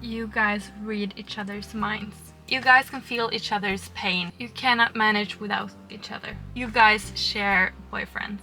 you guys read each other's minds. You guys can feel each other's pain. You cannot manage without each other. You guys share boyfriends.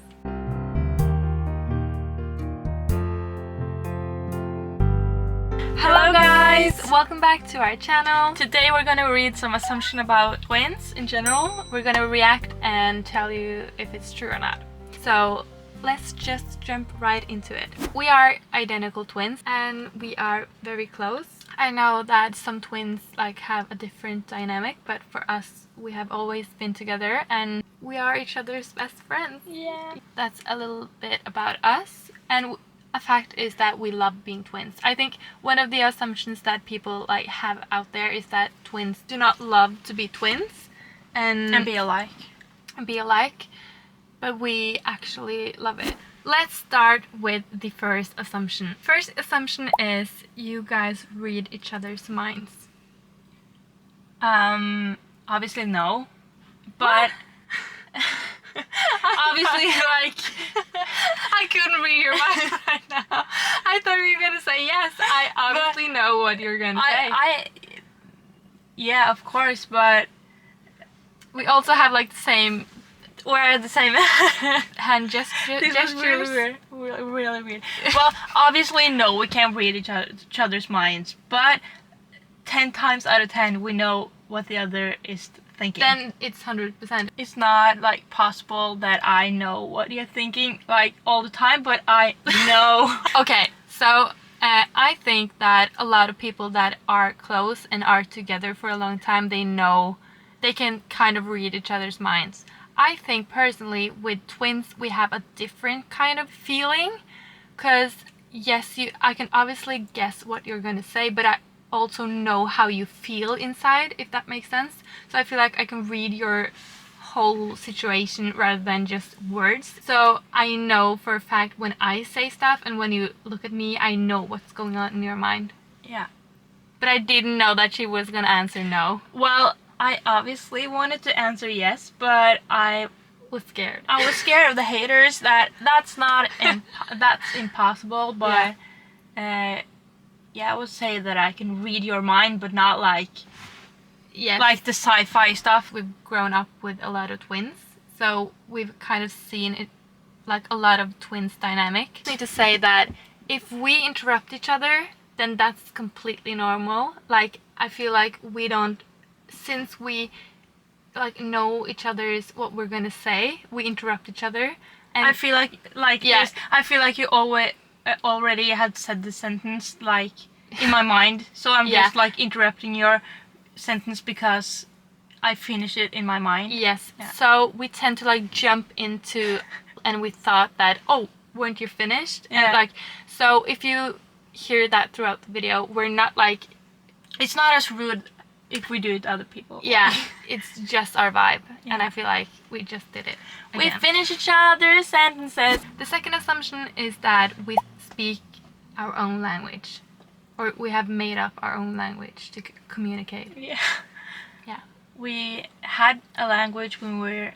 Hello guys! Welcome back to our channel. Today we're gonna read some assumption about twins in general. We're gonna react and tell you if it's true or not. So let's just jump right into it. We are identical twins and we are very close. I know that some twins have a different dynamic, but for us we have always been together and we are each other's best friends. Yeah. That's a little bit about us, and a fact is that we love being twins. I think one of the assumptions that people have out there is that twins do not love to be twins and be alike. But we actually love it. Let's start with the first assumption. First assumption is you guys read each other's minds. Obviously no, but obviously I couldn't read your mind right now. I thought you were gonna say yes. I obviously know what you're gonna say. Yeah, of course, but we also have the same. We're the same hand gestures. Really weird. Well, obviously no, we can't read each other's minds, but 10 times out of 10 we know what the other is thinking. Then it's 100%. It's not possible that I know what you're thinking all the time, but I know. Okay, so I think that a lot of people that are close and are together for a long time, they can kind of read each other's minds. I think personally with twins we have a different kind of feeling, because yes, I can obviously guess what you're gonna say, but I also know how you feel inside, if that makes sense. So I feel like I can read your whole situation rather than just words. So I know for a fact when I say stuff and when you look at me, I know what's going on in your mind. Yeah. But I didn't know that she was gonna answer no. Well, I obviously wanted to answer yes, but I was scared. I was scared of the haters. That's impossible. But yeah, I would say that I can read your mind, but not the sci-fi stuff. We've grown up with a lot of twins, so we've kind of seen it a lot of twins dynamic. I need to say that if we interrupt each other, then that's completely normal. I feel like we don't. Since we know each other's what we're gonna say, we interrupt each other, and I feel I feel like you already had said the sentence in my mind, so I'm just interrupting your sentence because I finish it in my mind. Yes. Yeah. So we tend to jump into, and we thought that, oh, weren't you finished? Yeah. And so if you hear that throughout the video, we're not it's not as rude if we do it to other people. Yeah, it's just our vibe. Yeah. And I feel like we just did it again. We finish each other's sentences. The second assumption is that we speak our own language, or we have made up our own language to communicate. Yeah. Yeah. We had a language when we were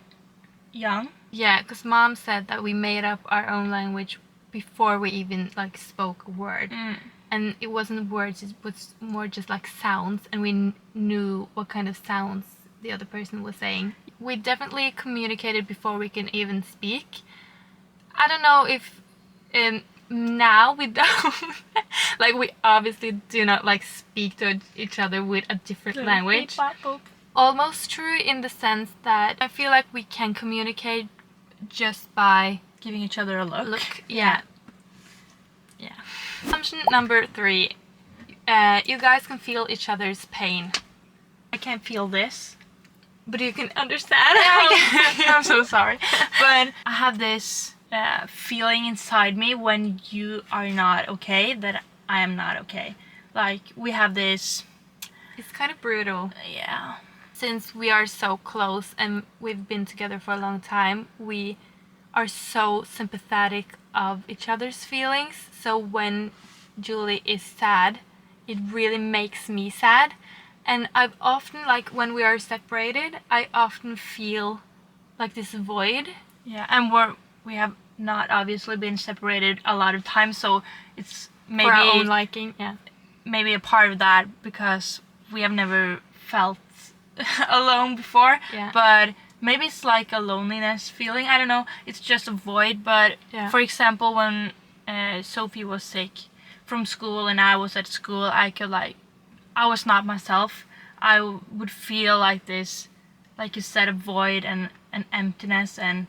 young. Yeah, because mom said that we made up our own language before we even spoke a word. And it wasn't words, it was more just sounds, and we knew what kind of sounds the other person was saying. We definitely communicated before we can even speak. I don't know if now we don't. We obviously do not speak to each other with a different language. Almost true in the sense that I feel like we can communicate just by giving each other a look. Yeah. Assumption number 3. You guys can feel each other's pain. I can't feel this, but you can understand. I'm so sorry. But I have this feeling inside me when you are not okay, that I am not okay. We have this... It's kind of brutal. Yeah. Since we are so close and we've been together for a long time, we are so sympathetic of each other's feelings. So when Julie is sad, it really makes me sad. And I've often, when we are separated, I often feel this void. Yeah, and we have not obviously been separated a lot of times, so it's maybe for our own liking. Yeah. maybe a part of that because we have never felt alone before. Yeah. But maybe it's like a loneliness feeling. I don't know. It's just a void. But Yeah. for example, when Sophie was sick from school and I was at school, I was not myself. I would feel like this, like you said, a void and an emptiness and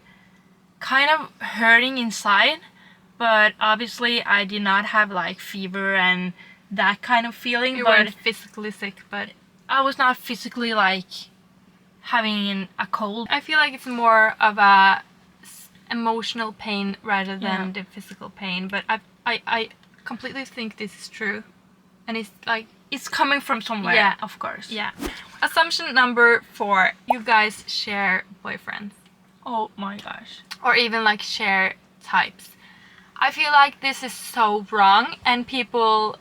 kind of hurting inside. But obviously I did not have like fever and that kind of feeling. You but weren't physically sick, but I was not physically like having a cold. I feel like it's more of a emotional pain rather than the physical pain. But I completely think this is true, and it's like It's coming from somewhere. Yeah. Of course. yeah. Assumption number 4: you guys share boyfriends, Oh my gosh. or even like share types. I feel like this is so wrong, and people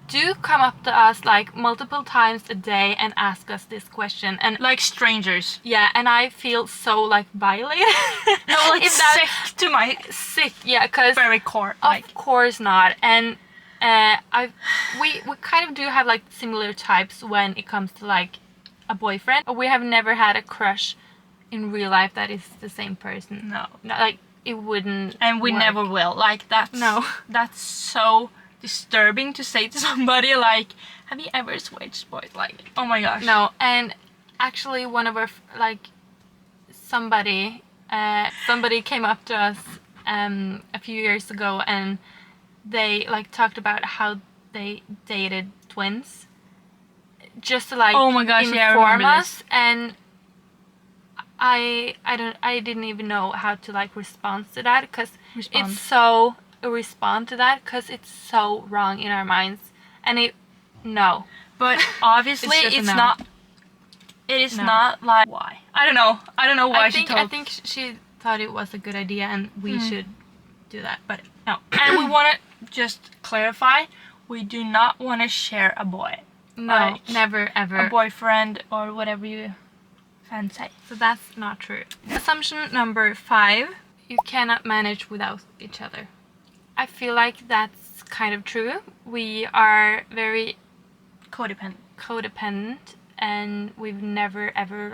do come up to us like multiple times a day and ask us this question, and Like strangers. yeah, and I feel so like violated. No, like If that- sick to my sick, yeah, because very core. of Like course not. And we kind of do have like similar types when it comes to like a boyfriend. We have never had a crush in real life that is the same person. no. No, like it wouldn't. And we work. never will. Like that's No. That's so disturbing to say to somebody. Like, have you ever switched boys? Like, oh my gosh. No, and actually, one of our like somebody came up to us a few years ago, and they like talked about how they dated twins, just to like Oh my gosh, yeah, I inform remember us, and I didn't even know how to like respond to that, because Respond. it's so respond to that because it's so wrong in our minds, and no. But obviously, It's just a it's no. not. It is No. not like why. I don't know. I don't know why I think she told. I think she thought it was a good idea and we should do that, but no. And we want to just clarify: we do not want to share a boy, No, Like, never ever. a boyfriend, or whatever you fancy. So that's not true. Assumption number 5: you cannot manage without each other. I feel like that's kind of true. We are very Codependent. codependent, and we've never ever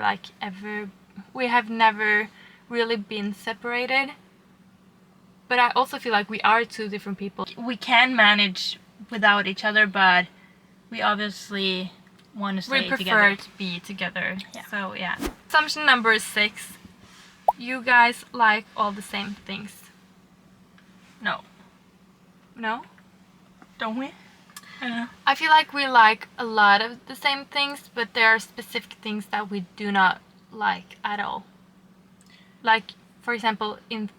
we have never really been separated. But I also feel like we are two different people. We can manage without each other, but we obviously want to stay We prefer together. to be together. Yeah. So yeah. Assumption number 6: you guys like all the same things. No, No? don't we? I don't know. I feel like we like a lot of the same things, but there are specific things that we do not like at all. Like, for example, in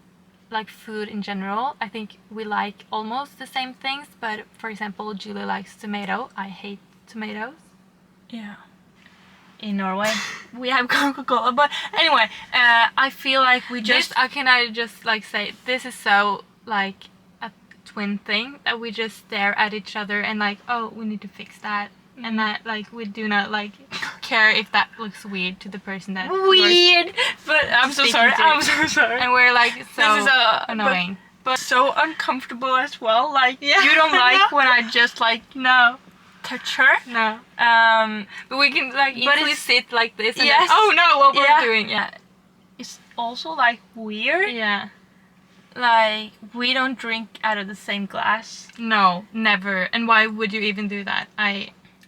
like food in general, I think we like almost the same things, but for example, Julie likes tomato. I hate tomatoes. Yeah. In Norway, we have Coca-Cola, but anyway, I feel like we just Can I just like say, this is so like a twin thing that we just stare at each other and like, oh, we need to fix that. And that like we do not like care if that looks weird to the person that we're- weird. But I'm so speaking sorry. to. I'm so sorry. and we're like so This is annoying. but so uncomfortable as well. Like Yeah, you don't I like know. when I just like No, touch her. no. But we can like But easily it's- sit like this and Yes. then, oh no, what Yeah. we're doing. Yeah. It's also like weird. Yeah. Like we don't drink out of the same glass. No, never. And why would you even do that?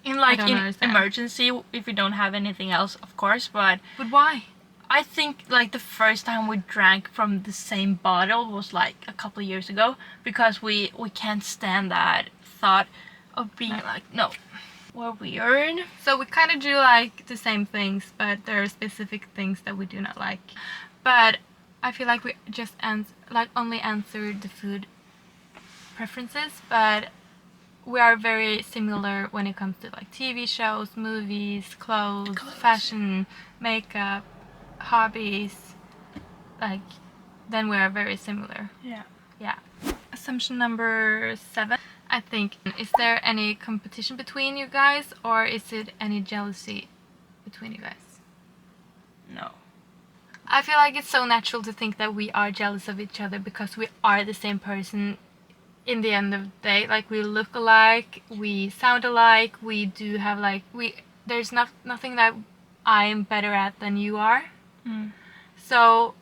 In like don't in understand. emergency, if we don't have anything else, of course. But But why? I think like the first time we drank from the same bottle was like a couple of years ago, because we can't stand that thought of being like, no, we're weird. So we kind of do like the same things, but there are specific things that we do not like. But I feel like we just only answered the food preferences, but we are very similar when it comes to like TV shows, movies, clothes, fashion, makeup, hobbies. Like, then we are very similar. Yeah. Yeah. Assumption number 7. I think, is there any competition between you guys, or is it any jealousy between you guys? No. I feel like it's so natural to think that we are jealous of each other because we are the same person in the end of the day, like, we look alike, we sound alike, we do have like there's nothing that I'm better at than you are. So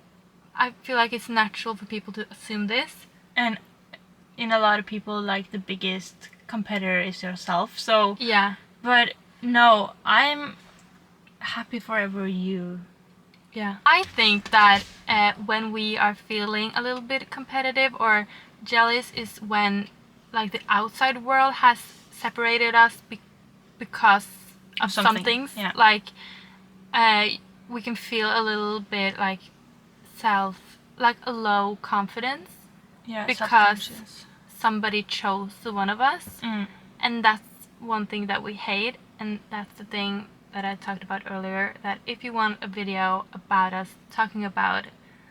I feel like it's natural for people to assume this. And in a lot of people, like, the biggest competitor is yourself. So Yeah. but no, I'm happy forever you. Yeah. I think that when we are feeling a little bit competitive or jealous is when, like, the outside world has separated us because of some things. Yeah. Like, we can feel a little bit like like a low confidence. Yeah, because somebody chose the one of us. And that's one thing that we hate, and that's the thing that I talked about earlier, that if you want a video about us talking about,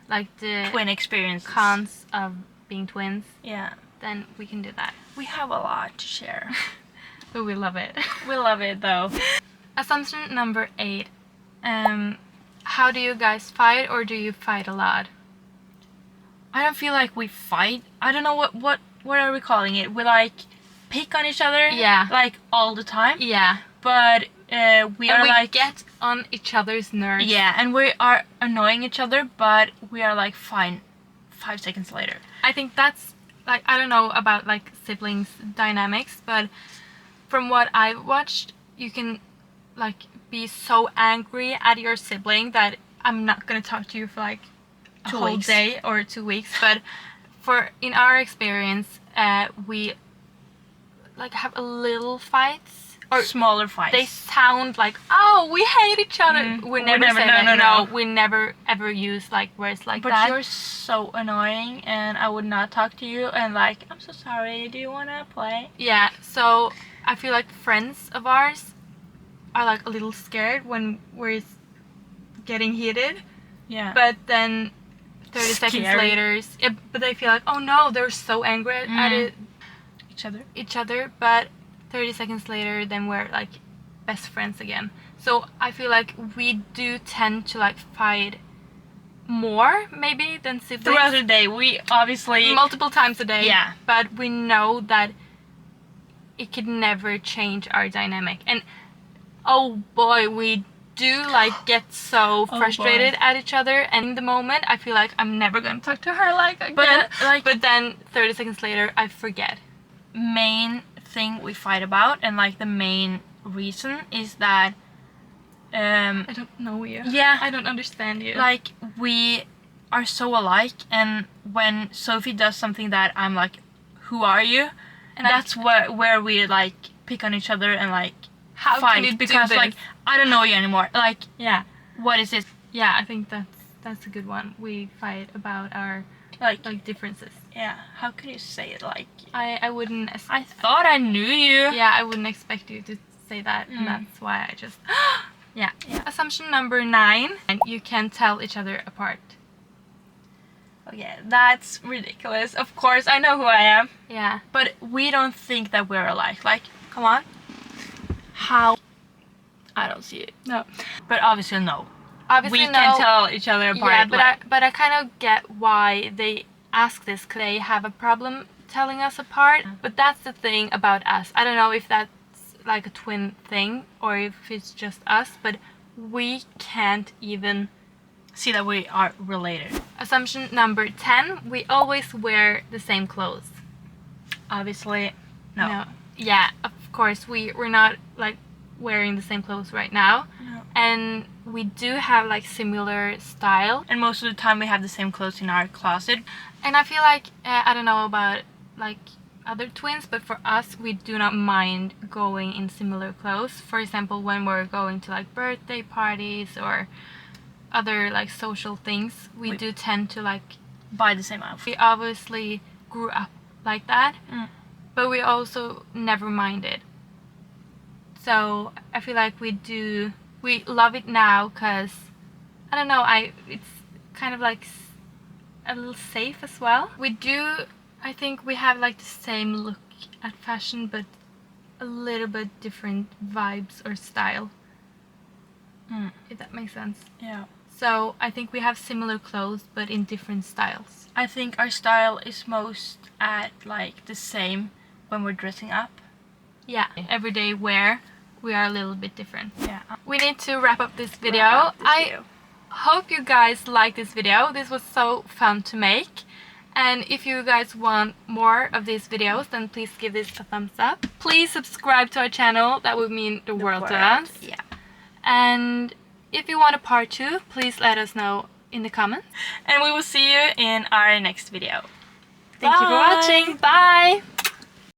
like, the twin experiences, cons of being twins, yeah, then we can do that. We have a lot to share. But we love it. We love it though. Assumption number 8. How do you guys fight, or do you fight a lot? I don't feel like we fight. I don't know what are we calling it? We, like, pick on each other. Yeah. Like, all the time. Yeah. But we like get on each other's nerves. Yeah, and we are annoying each other, but we are, like, fine 5 seconds later. I think that's, like, I don't know about, like, siblings dynamics, but from what I've watched, you can, like, be so angry at your sibling that I'm not gonna talk to you for, like, a 2 whole weeks. day or 2 weeks. But in our experience, we, like, have a little fights. Or smaller fights. They sound like, oh, we hate each other. We never say that. No. We never ever use, like, words like but that. But you're so annoying, and I would not talk to you. And, like, I'm so sorry. Do you wanna play? Yeah. So I feel like friends of ours are, like, a little scared when we're getting heated. Yeah. But then 30 seconds later, but they feel like, oh no, they're so angry at each other. But 30 seconds later, then we're, like, best friends again. So I feel like we do tend to, like, fight more maybe than siblings. Throughout the day, we obviously multiple times a day. Yeah. But we know that it could never change our dynamic. And oh boy, we do, like, get so frustrated at each other, and in the moment I feel like I'm never gonna talk to her, like, again. But then 30 seconds later I forget. Main thing we fight about, and, like, the main reason is that I don't know you. Yeah. I don't understand you. Like, we are so alike, and when Sophie does something that I'm like, who are you? And that's where we, like, pick on each other and, like, how fight, can you because do this? Like, I don't know you anymore. Like, yeah, what is it? Yeah, I think that's a good one. We fight about our, like differences. Yeah, how can you say it? Like, I wouldn't. I thought I knew you. Yeah, I wouldn't expect you to say that, and that's why I just. Yeah. Assumption number 9, and you can tell each other apart. Okay, that's ridiculous. Of course, I know who I am. Yeah. But we don't think that we're alike. Like, come on. How? I don't see it. No. But obviously, no. Obviously, we can tell each other apart. Yeah, but I kind of get why they ask this. Could they have a problem telling us apart? But that's the thing about us. I don't know if that's, like, a twin thing or if it's just us, but we can't even see that we are related. Assumption number 10, we always wear the same clothes. Obviously, no. Yeah, of course, we're not, like, wearing the same clothes right now. No. And we do have, like, similar style. And most of the time we have the same clothes in our closet. And I feel like, I don't know about, like, other twins, but for us, we do not mind going in similar clothes. For example, when we're going to, like, birthday parties or other, like, social things, we do tend to, like, buy the same outfit. We obviously grew up like that, but we also never minded. So I feel like we love it now because, I don't know, it's kind of, like, a little safe as well. I think we have, like, the same look at fashion, but a little bit different vibes or style. If that makes sense. Yeah. So I think we have similar clothes but in different styles. I think our style is most at like the same when we're dressing up. Yeah, everyday wear, we are a little bit different. Yeah. We need to wrap up this video. I hope you guys like this video. This was so fun to make. And if you guys want more of these videos, then please give this a thumbs up. Please subscribe to our channel. That would mean the world to us. Yeah. And if you want a part 2, please let us know in the comments. And we will see you in our next video. Thank you for watching. Bye!